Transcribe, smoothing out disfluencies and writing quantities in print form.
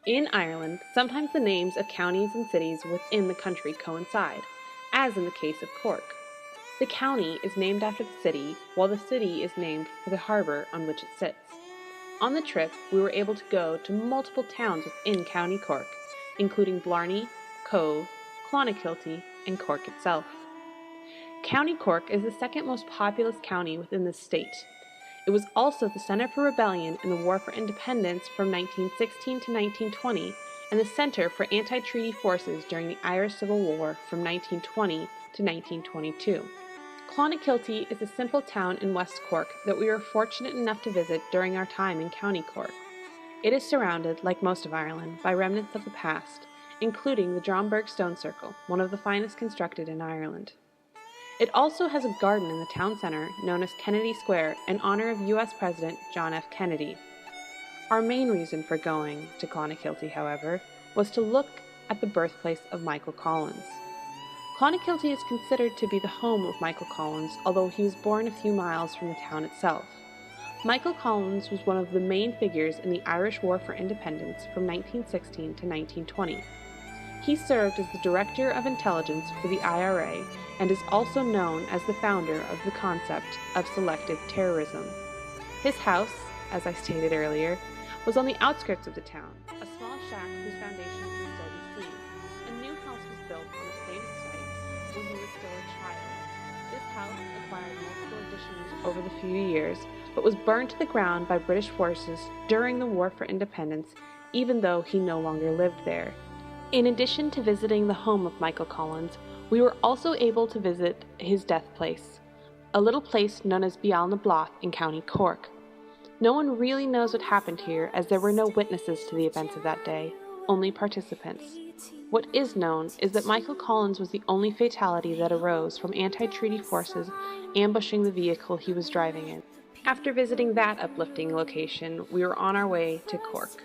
In Ireland, sometimes the names of counties and cities within the country coincide, as in the case of Cork. The county is named after the city, while the city is named for the harbor on which it sits. On the trip, we were able to go to multiple towns within County Cork, including Blarney, Cove, Clonakilty, and Cork itself. County Cork is the second most populous county within the state. It was also the center for rebellion in the War for Independence from 1916 to 1920 and the center for anti-treaty forces during the Irish Civil War from 1920 to 1922. Clonakilty is a simple town in West Cork that we were fortunate enough to visit during our time in County Cork. It is surrounded, like most of Ireland, by remnants of the past, including the Dromberg Stone Circle, one of the finest constructed in Ireland. It also has a garden in the town center known as Kennedy Square in honor of U.S. President John F. Kennedy. Our main reason for going to Clonakilty, however, was to look at the birthplace of Michael Collins. Clonakilty is considered to be the home of Michael Collins, although he was born a few miles from the town itself. Michael Collins was one of the main figures in the Irish War for Independence from 1916 to 1920. He served as the Director of Intelligence for the IRA and is also known as the founder of the concept of selective terrorism. His house, as I stated earlier, was on the outskirts of the town, a small shack whose foundation can still be seen. A new house was built on the same site when he was still a child. This house acquired multiple additions over the few years, but was burned to the ground by British forces during the War for Independence, even though he no longer lived there. In addition to visiting the home of Michael Collins, we were also able to visit his death place, a little place known as Beal na Bloth in County Cork. No one really knows what happened here, as there were no witnesses to the events of that day, only participants. What is known is that Michael Collins was the only fatality that arose from anti-treaty forces ambushing the vehicle he was driving in. After visiting that uplifting location, we were on our way to Cork.